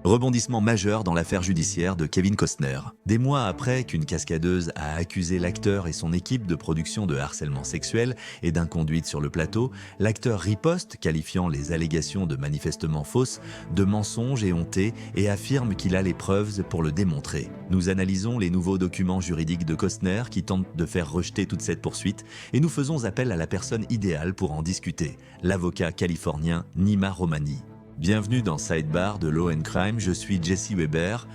Rebondissement majeur dans l'affaire judiciaire de Kevin Costner. Des mois après qu'une cascadeuse a accusé l'acteur et son équipe de production de harcèlement sexuel et d'inconduite sur le plateau, l'acteur riposte, qualifiant les allégations de manifestement fausses, de mensonges et hontées et affirme qu'il a les preuves pour le démontrer. Nous analysons les nouveaux documents juridiques de Costner qui tentent de faire rejeter toute cette poursuite et nous faisons appel à la personne idéale pour en discuter, l'avocat californien Nima Romani. Bienvenue dans Sidebar de Law & Crime, je suis Jesse Weber.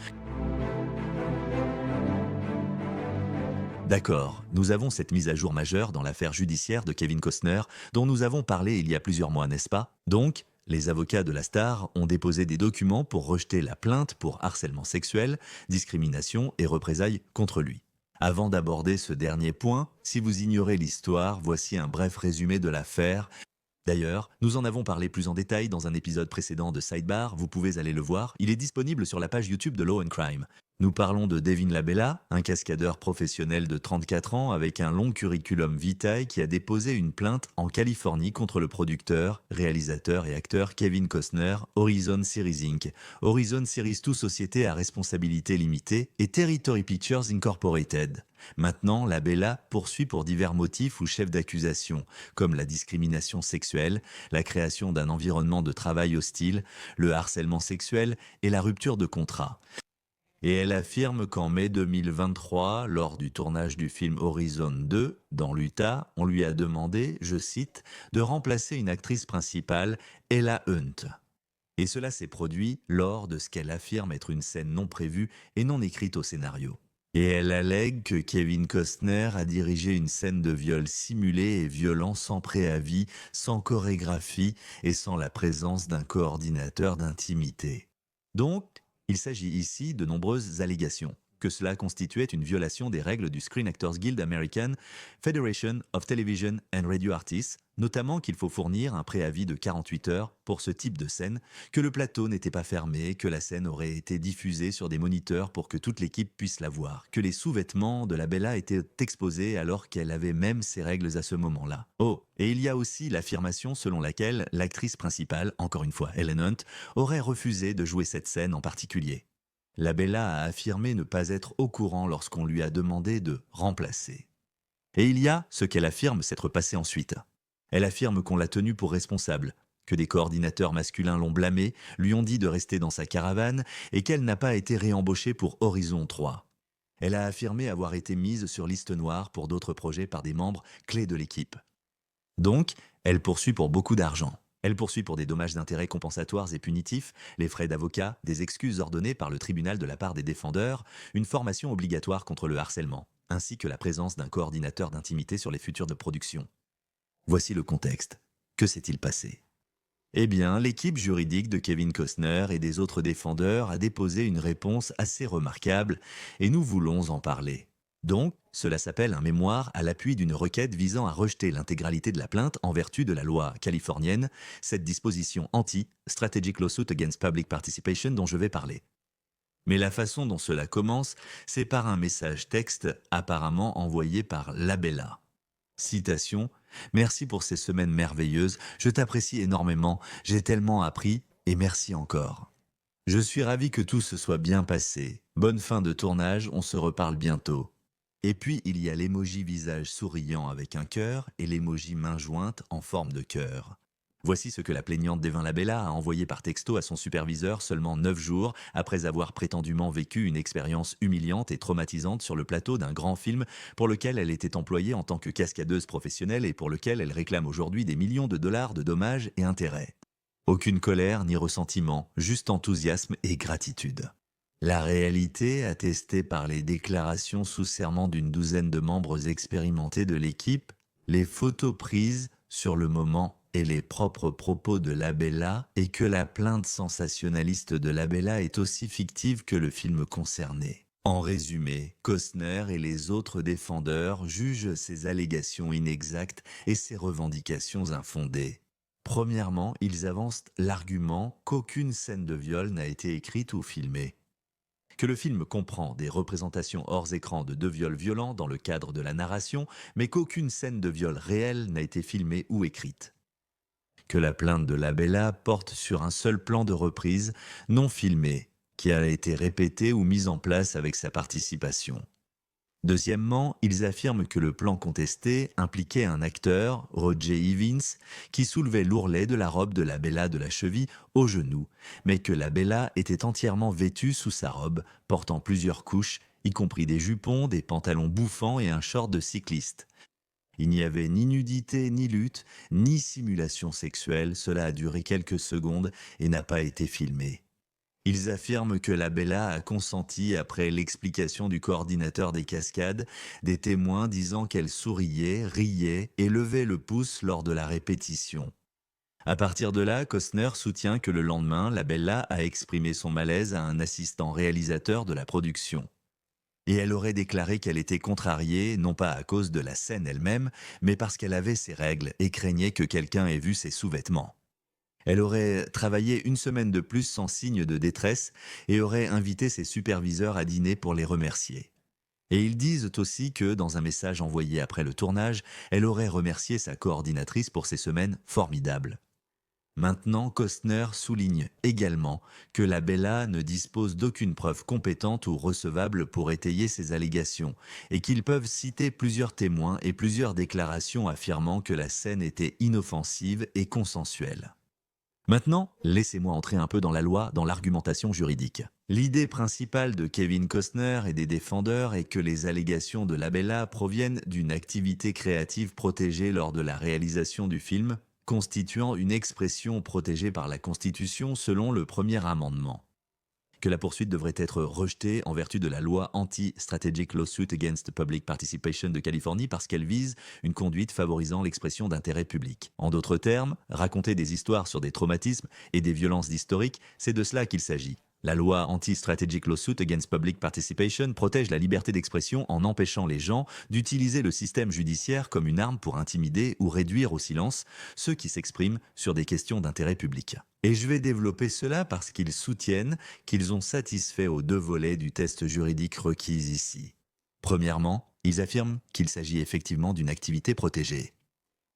D'accord, nous avons cette mise à jour majeure dans l'affaire judiciaire de Kevin Costner dont nous avons parlé il y a plusieurs mois, n'est-ce pas? Donc, les avocats de la star ont déposé des documents pour rejeter la plainte pour harcèlement sexuel, discrimination et représailles contre lui. Avant d'aborder ce dernier point, si vous ignorez l'histoire, voici un bref résumé de l'affaire. D'ailleurs, nous en avons parlé plus en détail dans un épisode précédent de Sidebar, vous pouvez aller le voir, il est disponible sur la page YouTube de Law & Crime. Nous parlons de Devin Labella, un cascadeur professionnel de 34 ans avec un long curriculum vitae qui a déposé une plainte en Californie contre le producteur, réalisateur et acteur Kevin Costner, Horizon Series Inc., Horizon Series 2 Société à responsabilité limitée et Territory Pictures Incorporated. Maintenant, Labella poursuit pour divers motifs ou chefs d'accusation, comme la discrimination sexuelle, la création d'un environnement de travail hostile, le harcèlement sexuel et la rupture de contrat. Et elle affirme qu'en mai 2023, lors du tournage du film Horizon 2, dans l'Utah, on lui a demandé, je cite, de remplacer une actrice principale, Ella Hunt. Et cela s'est produit lors de ce qu'elle affirme être une scène non prévue et non écrite au scénario. Et elle allègue que Kevin Costner a dirigé une scène de viol simulé et violent sans préavis, sans chorégraphie et sans la présence d'un coordinateur d'intimité. Donc, il s'agit ici de nombreuses allégations, que cela constituait une violation des règles du Screen Actors Guild American, Federation of Television and Radio Artists, notamment qu'il faut fournir un préavis de 48 heures pour ce type de scène, que le plateau n'était pas fermé, que la scène aurait été diffusée sur des moniteurs pour que toute l'équipe puisse la voir, que les sous-vêtements de la Bella étaient exposés alors qu'elle avait même ses règles à ce moment-là. Oh, et il y a aussi l'affirmation selon laquelle l'actrice principale, encore une fois Ellen Hunt, aurait refusé de jouer cette scène en particulier. La Bella a affirmé ne pas être au courant lorsqu'on lui a demandé de remplacer. Et il y a ce qu'elle affirme s'être passé ensuite. Elle affirme qu'on l'a tenue pour responsable, que des coordinateurs masculins l'ont blâmée, lui ont dit de rester dans sa caravane et qu'elle n'a pas été réembauchée pour Horizon 3. Elle a affirmé avoir été mise sur liste noire pour d'autres projets par des membres clés de l'équipe. Donc, elle poursuit pour beaucoup d'argent. Elle poursuit pour des dommages d'intérêt compensatoires et punitifs, les frais d'avocat, des excuses ordonnées par le tribunal de la part des défendeurs, une formation obligatoire contre le harcèlement, ainsi que la présence d'un coordinateur d'intimité sur les futurs de production. Voici le contexte. Que s'est-il passé? Eh bien, l'équipe juridique de Kevin Costner et des autres défendeurs a déposé une réponse assez remarquable et nous voulons en parler. Donc, cela s'appelle un mémoire à l'appui d'une requête visant à rejeter l'intégralité de la plainte en vertu de la loi californienne, cette disposition anti-Strategic Lawsuit Against Public Participation dont je vais parler. Mais la façon dont cela commence, c'est par un message texte apparemment envoyé par Labella. Citation « Merci pour ces semaines merveilleuses, je t'apprécie énormément, j'ai tellement appris et merci encore. Je suis ravi que tout se soit bien passé. Bonne fin de tournage, on se reparle bientôt. » Et puis, il y a l'emoji visage souriant avec un cœur et l'emoji main jointe en forme de cœur. Voici ce que la plaignante Devin Labella a envoyé par texto à son superviseur seulement 9 jours après avoir prétendument vécu une expérience humiliante et traumatisante sur le plateau d'un grand film pour lequel elle était employée en tant que cascadeuse professionnelle et pour lequel elle réclame aujourd'hui des millions de dollars de dommages et intérêts. Aucune colère ni ressentiment, juste enthousiasme et gratitude. La réalité, attestée par les déclarations sous serment d'une douzaine de membres expérimentés de l'équipe, les photos prises sur le moment et les propres propos de Labella, et que la plainte sensationnaliste de Labella est aussi fictive que le film concerné. En résumé, Costner et les autres défendeurs jugent ces allégations inexactes et ces revendications infondées. Premièrement, ils avancent l'argument qu'aucune scène de viol n'a été écrite ou filmée. Que le film comprend des représentations hors écran de 2 viols violents dans le cadre de la narration, mais qu'aucune scène de viol réelle n'a été filmée ou écrite. Que la plainte de Labella porte sur un seul plan de reprise, non filmé, qui a été répétée ou mise en place avec sa participation. Deuxièmement, ils affirment que le plan contesté impliquait un acteur, Roger Evans, qui soulevait l'ourlet de la robe de la Bella de la cheville au genou, mais que la Bella était entièrement vêtue sous sa robe, portant plusieurs couches, y compris des jupons, des pantalons bouffants et un short de cycliste. Il n'y avait ni nudité, ni lutte, ni simulation sexuelle, cela a duré quelques secondes et n'a pas été filmé. Ils affirment que la Bella a consenti après l'explication du coordinateur des cascades, des témoins disant qu'elle souriait, riait et levait le pouce lors de la répétition. À partir de là, Costner soutient que le lendemain, la Bella a exprimé son malaise à un assistant réalisateur de la production. Et elle aurait déclaré qu'elle était contrariée, non pas à cause de la scène elle-même, mais parce qu'elle avait ses règles et craignait que quelqu'un ait vu ses sous-vêtements. Elle aurait travaillé une semaine de plus sans signe de détresse et aurait invité ses superviseurs à dîner pour les remercier. Et ils disent aussi que, dans un message envoyé après le tournage, elle aurait remercié sa coordinatrice pour ses semaines formidables. Maintenant, Costner souligne également que la Bella ne dispose d'aucune preuve compétente ou recevable pour étayer ses allégations et qu'ils peuvent citer plusieurs témoins et plusieurs déclarations affirmant que la scène était inoffensive et consensuelle. Maintenant, laissez-moi entrer un peu dans la loi, dans l'argumentation juridique. L'idée principale de Kevin Costner et des défendeurs est que les allégations de la Bella proviennent d'une activité créative protégée lors de la réalisation du film, constituant une expression protégée par la Constitution selon le premier amendement. Que la poursuite devrait être rejetée en vertu de la loi Anti-Strategic Lawsuit Against Public Participation de Californie parce qu'elle vise une conduite favorisant l'expression d'intérêt public. En d'autres termes, raconter des histoires sur des traumatismes et des violences historiques, c'est de cela qu'il s'agit. La loi Anti-Strategic Lawsuit Against Public Participation protège la liberté d'expression en empêchant les gens d'utiliser le système judiciaire comme une arme pour intimider ou réduire au silence ceux qui s'expriment sur des questions d'intérêt public. Et je vais développer cela parce qu'ils soutiennent qu'ils ont satisfait aux deux volets du test juridique requis ici. Premièrement, ils affirment qu'il s'agit effectivement d'une activité protégée.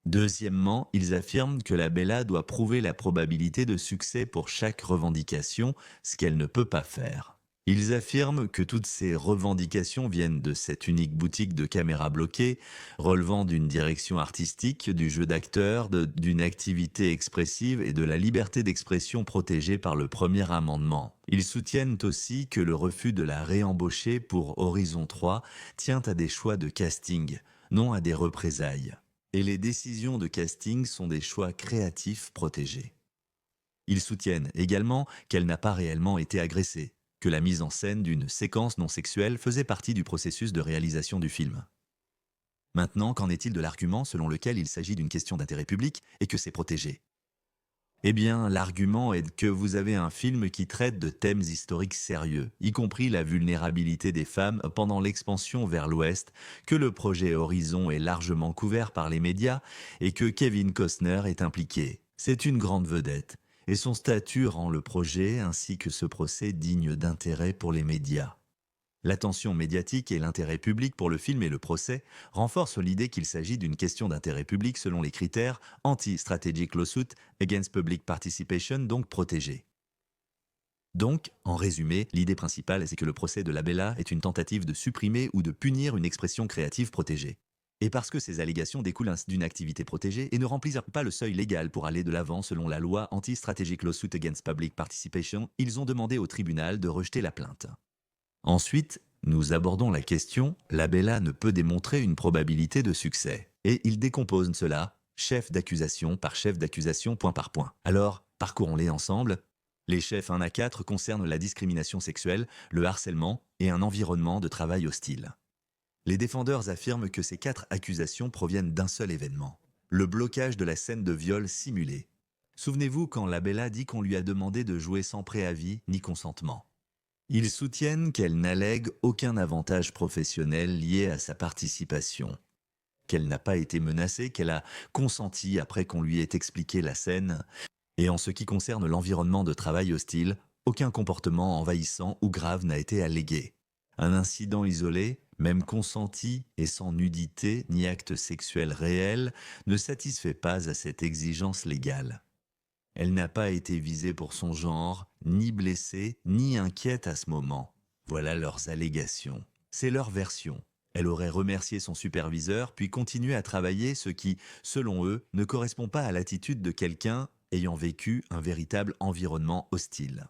Deuxièmement, ils affirment que la Bella doit prouver la probabilité de succès pour chaque revendication, ce qu'elle ne peut pas faire. Ils affirment que toutes ces revendications viennent de cette unique boutique de caméras bloquées, relevant d'une direction artistique, du jeu d'acteur, d'une activité expressive et de la liberté d'expression protégée par le premier amendement. Ils soutiennent aussi que le refus de la réembaucher pour Horizon 3 tient à des choix de casting, non à des représailles. Et les décisions de casting sont des choix créatifs protégés. Ils soutiennent également qu'elle n'a pas réellement été agressée, que la mise en scène d'une séquence non sexuelle faisait partie du processus de réalisation du film. Maintenant, qu'en est-il de l'argument selon lequel il s'agit d'une question d'intérêt public et que c'est protégé ? Eh bien, l'argument est que vous avez un film qui traite de thèmes historiques sérieux, y compris la vulnérabilité des femmes pendant l'expansion vers l'Ouest, que le projet Horizon est largement couvert par les médias et que Kevin Costner est impliqué. C'est une grande vedette, et son statut rend le projet ainsi que ce procès digne d'intérêt pour les médias. L'attention médiatique et l'intérêt public pour le film et le procès renforcent l'idée qu'il s'agit d'une question d'intérêt public selon les critères Anti-Strategic Lawsuit Against Public Participation, donc protégés. Donc, en résumé, l'idée principale c'est que le procès de la Bella est une tentative de supprimer ou de punir une expression créative protégée. Et parce que ces allégations découlent d'une activité protégée et ne remplissent pas le seuil légal pour aller de l'avant selon la loi Anti-Strategic Lawsuit Against Public Participation, ils ont demandé au tribunal de rejeter la plainte. Ensuite, nous abordons la question « La Bella ne peut démontrer une probabilité de succès ». Et il décompose cela, chef d'accusation par chef d'accusation, point par point. Alors, parcourons-les ensemble. Les chefs 1 à 4 concernent la discrimination sexuelle, le harcèlement et un environnement de travail hostile. Les défendeurs affirment que ces 4 accusations proviennent d'un seul événement, le blocage de la scène de viol simulée. Souvenez-vous quand la Bella dit qu'on lui a demandé de jouer sans préavis ni consentement. Ils soutiennent qu'elle n'allègue aucun avantage professionnel lié à sa participation, qu'elle n'a pas été menacée, qu'elle a consenti après qu'on lui ait expliqué la scène, et en ce qui concerne l'environnement de travail hostile, aucun comportement envahissant ou grave n'a été allégué. Un incident isolé, même consenti et sans nudité ni acte sexuel réel, ne satisfait pas à cette exigence légale. Elle n'a pas été visée pour son genre, ni blessée, ni inquiète à ce moment. Voilà leurs allégations. C'est leur version. Elle aurait remercié son superviseur, puis continué à travailler, ce qui, selon eux, ne correspond pas à l'attitude de quelqu'un ayant vécu un véritable environnement hostile.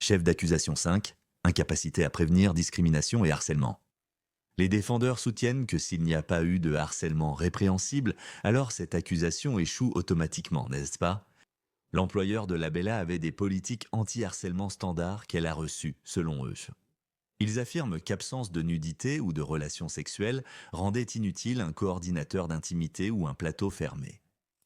Chef d'accusation 5, incapacité à prévenir discrimination et harcèlement. Les défendeurs soutiennent que s'il n'y a pas eu de harcèlement répréhensible, alors cette accusation échoue automatiquement, n'est-ce pas? L'employeur de la Bella avait des politiques anti-harcèlement standards qu'elle a reçues, selon eux. Ils affirment qu'absence de nudité ou de relations sexuelles rendait inutile un coordinateur d'intimité ou un plateau fermé.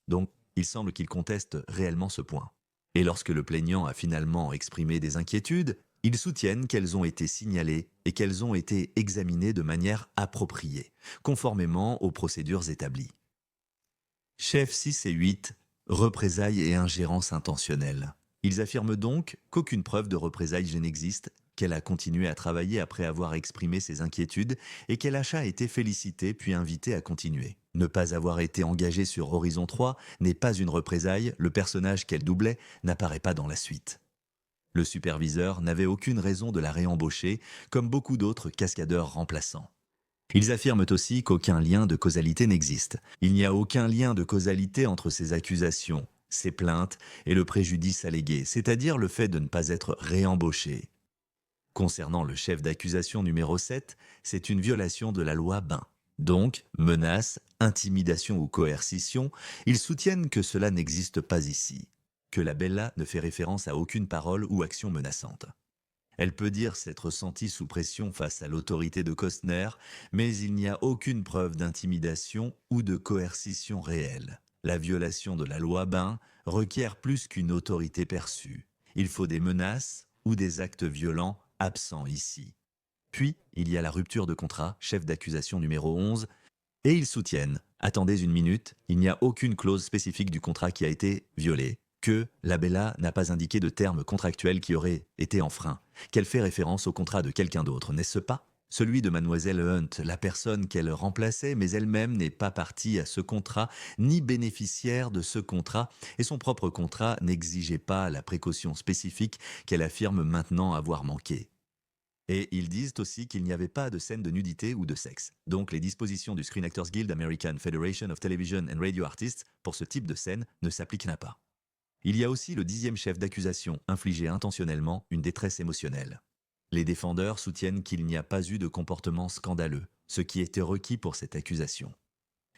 Donc, il semble qu'ils contestent réellement ce point. Et lorsque le plaignant a finalement exprimé des inquiétudes, ils soutiennent qu'elles ont été signalées et qu'elles ont été examinées de manière appropriée, conformément aux procédures établies. Chef 6 et 8, représailles et ingérence intentionnelle. Ils affirment donc qu'aucune preuve de représailles n'existe, qu'elle a continué à travailler après avoir exprimé ses inquiétudes et qu'elle a été félicitée puis invitée à continuer. Ne pas avoir été engagée sur Horizon 3 n'est pas une représaille, le personnage qu'elle doublait n'apparaît pas dans la suite. Le superviseur n'avait aucune raison de la réembaucher, comme beaucoup d'autres cascadeurs remplaçants. Ils affirment aussi qu'aucun lien de causalité n'existe. Il n'y a aucun lien de causalité entre ces accusations, ces plaintes et le préjudice allégué, c'est-à-dire le fait de ne pas être réembauché. Concernant le chef d'accusation numéro 7, c'est une violation de la loi Bain. Donc, menace, intimidation ou coercition, ils soutiennent que cela n'existe pas ici, que la Bella ne fait référence à aucune parole ou action menaçante. Elle peut dire s'être sentie sous pression face à l'autorité de Costner, mais il n'y a aucune preuve d'intimidation ou de coercition réelle. La violation de la loi Bain requiert plus qu'une autorité perçue. Il faut des menaces ou des actes violents absents ici. Puis, il y a la rupture de contrat, chef d'accusation numéro 11, et ils soutiennent, attendez une minute, il n'y a aucune clause spécifique du contrat qui a été violée, que la Bella n'a pas indiqué de terme contractuel qui aurait été enfreint, qu'elle fait référence au contrat de quelqu'un d'autre, n'est-ce pas? Celui de Mademoiselle Hunt, la personne qu'elle remplaçait, mais elle-même n'est pas partie à ce contrat, ni bénéficiaire de ce contrat, et son propre contrat n'exigeait pas la précaution spécifique qu'elle affirme maintenant avoir manqué. Et ils disent aussi qu'il n'y avait pas de scène de nudité ou de sexe. Donc les dispositions du Screen Actors Guild American Federation of Television and Radio Artists pour ce type de scène ne s'appliquent pas. Il y a aussi le 10e chef d'accusation, infliger intentionnellement une détresse émotionnelle. Les défendeurs soutiennent qu'il n'y a pas eu de comportement scandaleux, ce qui était requis pour cette accusation.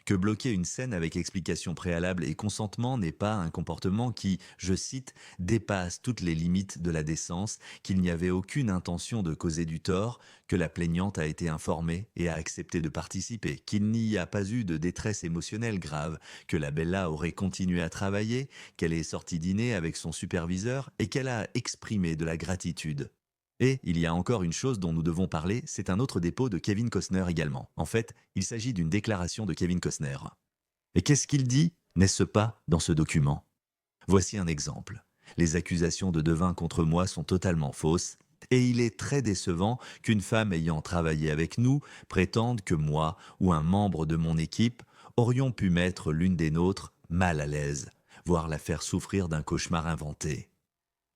Que bloquer une scène avec explication préalable et consentement n'est pas un comportement qui, je cite, dépasse toutes les limites de la décence, qu'il n'y avait aucune intention de causer du tort, que la plaignante a été informée et a accepté de participer, qu'il n'y a pas eu de détresse émotionnelle grave, que la Bella aurait continué à travailler, qu'elle est sortie dîner avec son superviseur et qu'elle a exprimé de la gratitude. Et il y a encore une chose dont nous devons parler, c'est un autre dépôt de Kevin Costner également. En fait, il s'agit d'une déclaration de Kevin Costner. Et qu'est-ce qu'il dit, n'est-ce pas, dans ce document? Voici un exemple. Les accusations de Devin contre moi sont totalement fausses, et il est très décevant qu'une femme ayant travaillé avec nous prétende que moi ou un membre de mon équipe aurions pu mettre l'une des nôtres mal à l'aise, voire la faire souffrir d'un cauchemar inventé.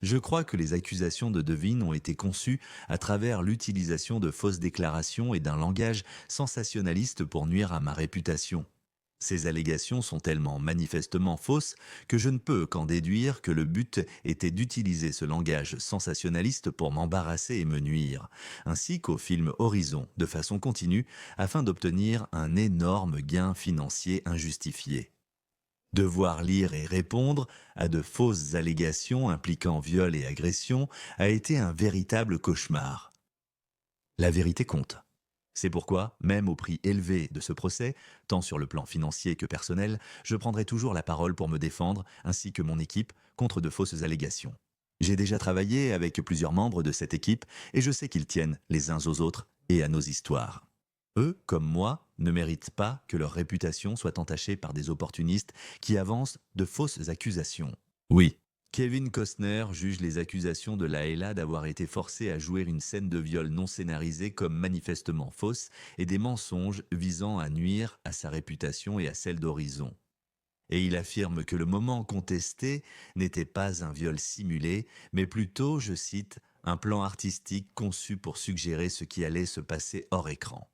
Je crois que les accusations de Devin ont été conçues à travers l'utilisation de fausses déclarations et d'un langage sensationnaliste pour nuire à ma réputation. Ces allégations sont tellement manifestement fausses que je ne peux qu'en déduire que le but était d'utiliser ce langage sensationnaliste pour m'embarrasser et me nuire, ainsi qu'au film Horizon de façon continue afin d'obtenir un énorme gain financier injustifié. Devoir lire et répondre à de fausses allégations impliquant viol et agression a été un véritable cauchemar. La vérité compte. C'est pourquoi, même au prix élevé de ce procès, tant sur le plan financier que personnel, je prendrai toujours la parole pour me défendre, ainsi que mon équipe, contre de fausses allégations. J'ai déjà travaillé avec plusieurs membres de cette équipe et je sais qu'ils tiennent les uns aux autres et à nos histoires. Eux, comme moi, ne méritent pas que leur réputation soit entachée par des opportunistes qui avancent de fausses accusations. Oui, Kevin Costner juge les accusations de Laela d'avoir été forcée à jouer une scène de viol non scénarisée comme manifestement fausse et des mensonges visant à nuire à sa réputation et à celle d'Horizon. Et il affirme que le moment contesté n'était pas un viol simulé, mais plutôt, je cite, un plan artistique conçu pour suggérer ce qui allait se passer hors écran.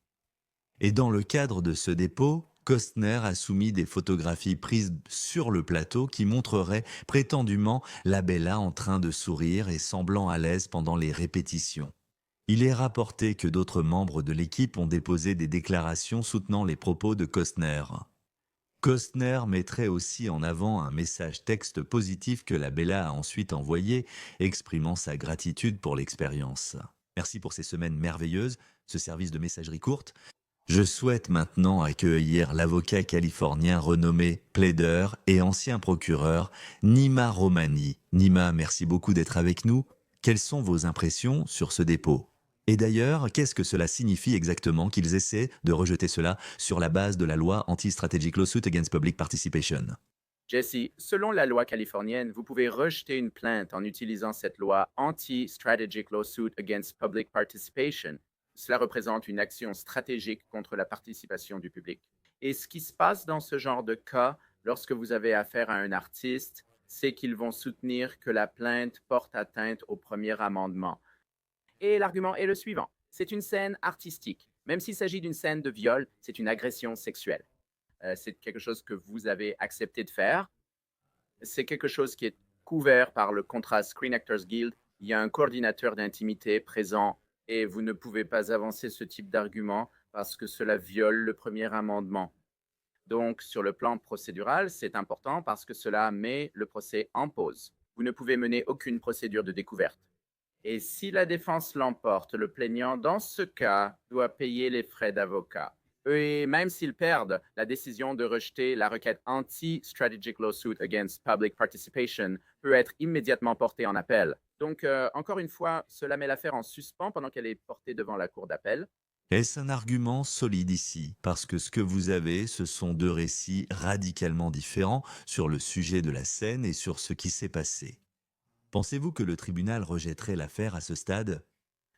Et dans le cadre de ce dépôt, Costner a soumis des photographies prises sur le plateau qui montreraient prétendument la Bella en train de sourire et semblant à l'aise pendant les répétitions. Il est rapporté que d'autres membres de l'équipe ont déposé des déclarations soutenant les propos de Costner. Costner mettrait aussi en avant un message texte positif que la Bella a ensuite envoyé, exprimant sa gratitude pour l'expérience. Merci pour ces semaines merveilleuses, ce service de messagerie courte. Je souhaite maintenant accueillir l'avocat californien renommé plaideur et ancien procureur Nima Romani. Nima, merci beaucoup d'être avec nous. Quelles sont vos impressions sur ce dépôt? Et d'ailleurs, qu'est-ce que cela signifie exactement qu'ils essaient de rejeter cela sur la base de la loi Anti-Strategic Lawsuit Against Public Participation? Jesse, selon la loi californienne, vous pouvez rejeter une plainte en utilisant cette loi Anti-Strategic Lawsuit Against Public Participation. Cela représente une action stratégique contre la participation du public. Et ce qui se passe dans ce genre de cas, lorsque vous avez affaire à un artiste, c'est qu'ils vont soutenir que la plainte porte atteinte au premier amendement. Et l'argument est le suivant. C'est une scène artistique. Même s'il s'agit d'une scène de viol, c'est une agression sexuelle. C'est quelque chose que vous avez accepté de faire. C'est quelque chose qui est couvert par le contrat Screen Actors Guild. Il y a un coordinateur d'intimité présent et vous ne pouvez pas avancer ce type d'argument parce que cela viole le premier amendement. Donc, sur le plan procédural, c'est important parce que cela met le procès en pause. Vous ne pouvez mener aucune procédure de découverte. Et si la défense l'emporte, le plaignant, dans ce cas, doit payer les frais d'avocat. Et même s'ils perdent, la décision de rejeter la requête Anti-Strategic Lawsuit Against Public Participation peut être immédiatement portée en appel. Donc, encore une fois, cela met l'affaire en suspens pendant qu'elle est portée devant la cour d'appel. Est-ce un argument solide ici? Parce que ce que vous avez, ce sont deux récits radicalement différents sur le sujet de la scène et sur ce qui s'est passé. Pensez-vous que le tribunal rejetterait l'affaire à ce stade?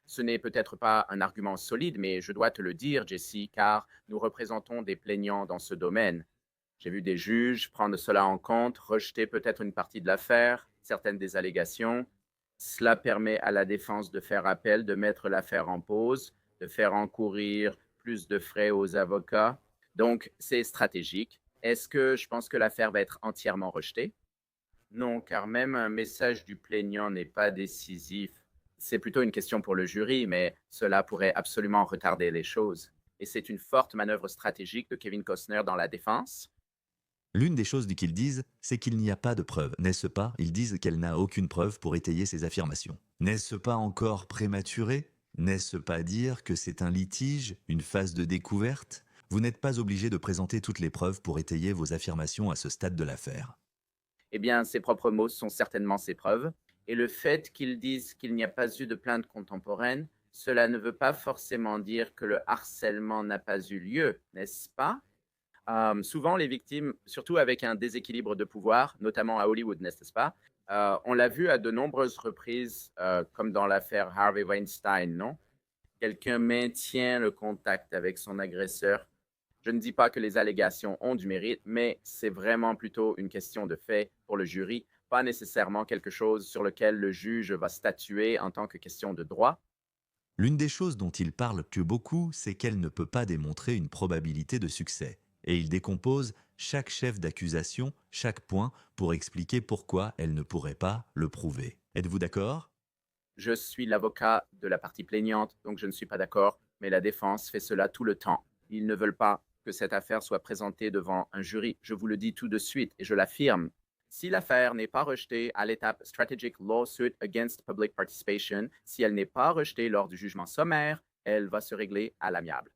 Ce n'est peut-être pas un argument solide, mais je dois te le dire, Jesse, car nous représentons des plaignants dans ce domaine. J'ai vu des juges prendre cela en compte, rejeter peut-être une partie de l'affaire, certaines des allégations. Cela permet à la défense de faire appel, de mettre l'affaire en pause, de faire encourir plus de frais aux avocats. Donc, c'est stratégique. Est-ce que je pense que l'affaire va être entièrement rejetée? Non, car même un message du plaignant n'est pas décisif. C'est plutôt une question pour le jury, mais cela pourrait absolument retarder les choses. Et c'est une forte manœuvre stratégique de Kevin Costner dans la défense. L'une des choses qu'ils disent, c'est qu'il n'y a pas de preuve, n'est-ce pas? Ils disent qu'elle n'a aucune preuve pour étayer ces affirmations. N'est-ce pas encore prématuré? N'est-ce pas dire que c'est un litige, une phase de découverte? Vous n'êtes pas obligé de présenter toutes les preuves pour étayer vos affirmations à ce stade de l'affaire. Eh bien, ses propres mots sont certainement ses preuves. Et le fait qu'ils disent qu'il n'y a pas eu de plainte contemporaine, cela ne veut pas forcément dire que le harcèlement n'a pas eu lieu, n'est-ce pas? Souvent, les victimes, surtout avec un déséquilibre de pouvoir, notamment à Hollywood, n'est-ce pas? On l'a vu à de nombreuses reprises, comme dans l'affaire Harvey Weinstein, non? Quelqu'un maintient le contact avec son agresseur. Je ne dis pas que les allégations ont du mérite, mais c'est vraiment plutôt une question de fait pour le jury, pas nécessairement quelque chose sur lequel le juge va statuer en tant que question de droit. L'une des choses dont il parle plus beaucoup, c'est qu'elle ne peut pas démontrer une probabilité de succès. Et il décompose chaque chef d'accusation, chaque point, pour expliquer pourquoi elle ne pourrait pas le prouver. Êtes-vous d'accord? Je suis l'avocat de la partie plaignante, donc je ne suis pas d'accord, mais la défense fait cela tout le temps. Ils ne veulent pas que cette affaire soit présentée devant un jury. Je vous le dis tout de suite et je l'affirme. Si l'affaire n'est pas rejetée à l'étape Strategic Lawsuit Against Public Participation, si elle n'est pas rejetée lors du jugement sommaire, elle va se régler à l'amiable.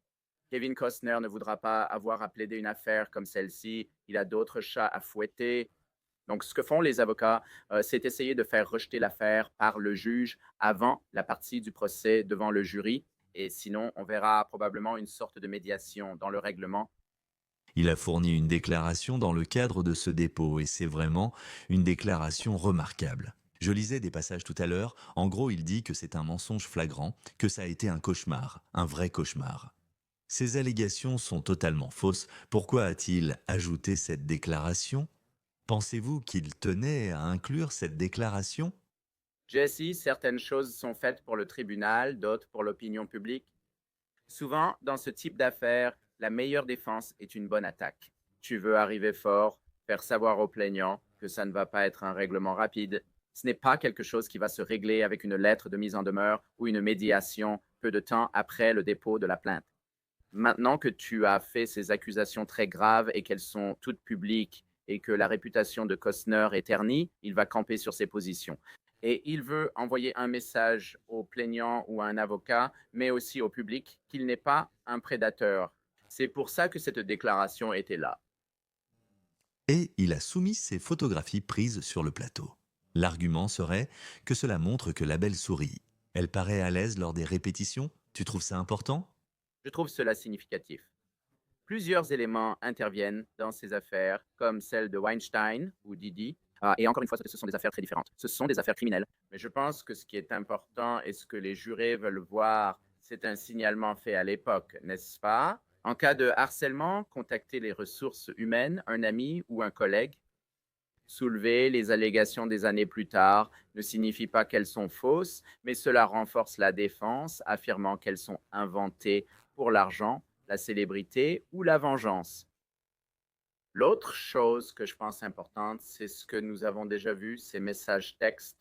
Kevin Costner ne voudra pas avoir à plaider une affaire comme celle-ci. Il a d'autres chats à fouetter. Donc, ce que font les avocats, c'est essayer de faire rejeter l'affaire par le juge avant la partie du procès devant le jury. Et sinon, on verra probablement une sorte de médiation dans le règlement. Il a fourni une déclaration dans le cadre de ce dépôt et c'est vraiment une déclaration remarquable. Je lisais des passages tout à l'heure, en gros il dit que c'est un mensonge flagrant, que ça a été un cauchemar, un vrai cauchemar. Ces allégations sont totalement fausses. Pourquoi a-t-il ajouté cette déclaration? Pensez-vous qu'il tenait à inclure cette déclaration? Jesse, certaines choses sont faites pour le tribunal, d'autres pour l'opinion publique. Souvent, dans ce type d'affaires, la meilleure défense est une bonne attaque. Tu veux arriver fort, faire savoir aux plaignants que ça ne va pas être un règlement rapide. Ce n'est pas quelque chose qui va se régler avec une lettre de mise en demeure ou une médiation peu de temps après le dépôt de la plainte. Maintenant que tu as fait ces accusations très graves et qu'elles sont toutes publiques et que la réputation de Costner est ternie, il va camper sur ses positions. Et il veut envoyer un message aux plaignants ou à un avocat, mais aussi au public, qu'il n'est pas un prédateur. C'est pour ça que cette déclaration était là. Et il a soumis ses photographies prises sur le plateau. L'argument serait que cela montre que la belle sourit. Elle paraît à l'aise lors des répétitions. Tu trouves ça important? Je trouve cela significatif. Plusieurs éléments interviennent dans ces affaires, comme celle de Weinstein ou Didi. Et encore une fois, ce sont des affaires très différentes. Ce sont des affaires criminelles. Mais je pense que ce qui est important et ce que les jurés veulent voir, c'est un signalement fait à l'époque, n'est-ce pas? En cas de harcèlement, contactez les ressources humaines, un ami ou un collègue. Soulever les allégations des années plus tard ne signifie pas qu'elles sont fausses, mais cela renforce la défense, affirmant qu'elles sont inventées pour l'argent, la célébrité ou la vengeance. L'autre chose que je pense importante, c'est ce que nous avons déjà vu, ces messages textes.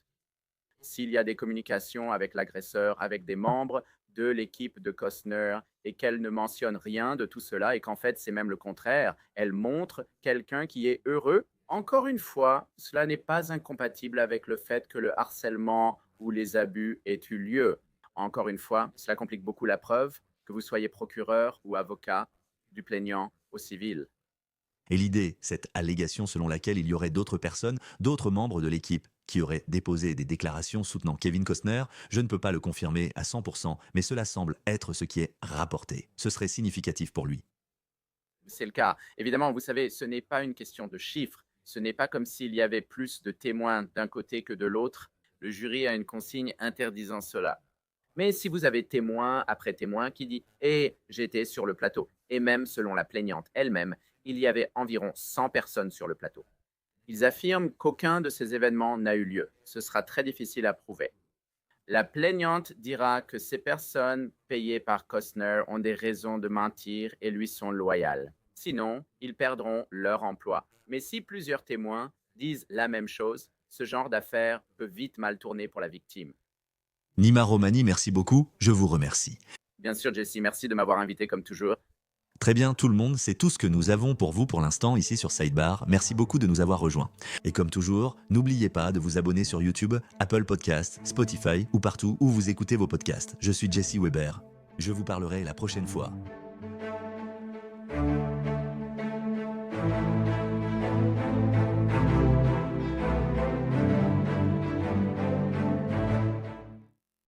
S'il y a des communications avec l'agresseur, avec des membres de l'équipe de Costner, et qu'elle ne mentionne rien de tout cela, et qu'en fait c'est même le contraire, elle montre quelqu'un qui est heureux. Encore une fois, cela n'est pas incompatible avec le fait que le harcèlement ou les abus aient eu lieu. Encore une fois, cela complique beaucoup la preuve, que vous soyez procureur ou avocat, du plaignant au civil. Et l'idée, cette allégation selon laquelle il y aurait d'autres personnes, d'autres membres de l'équipe, qui auraient déposé des déclarations soutenant Kevin Costner, je ne peux pas le confirmer à 100%, mais cela semble être ce qui est rapporté. Ce serait significatif pour lui. C'est le cas. Évidemment, vous savez, ce n'est pas une question de chiffres. Ce n'est pas comme s'il y avait plus de témoins d'un côté que de l'autre. Le jury a une consigne interdisant cela. Mais si vous avez témoin après témoin qui dit «Eh, j'étais sur le plateau», et même selon la plaignante elle-même, il y avait environ 100 personnes sur le plateau. Ils affirment qu'aucun de ces événements n'a eu lieu. Ce sera très difficile à prouver. La plaignante dira que ces personnes payées par Costner ont des raisons de mentir et lui sont loyales. Sinon, ils perdront leur emploi. Mais si plusieurs témoins disent la même chose, ce genre d'affaire peut vite mal tourner pour la victime. Nima Romani, merci beaucoup, je vous remercie. Bien sûr, Jesse, merci de m'avoir invité comme toujours. Très bien, tout le monde, c'est tout ce que nous avons pour vous pour l'instant ici sur Sidebar. Merci beaucoup de nous avoir rejoints. Et comme toujours, n'oubliez pas de vous abonner sur YouTube, Apple Podcasts, Spotify ou partout où vous écoutez vos podcasts. Je suis Jesse Weber. Je vous parlerai la prochaine fois.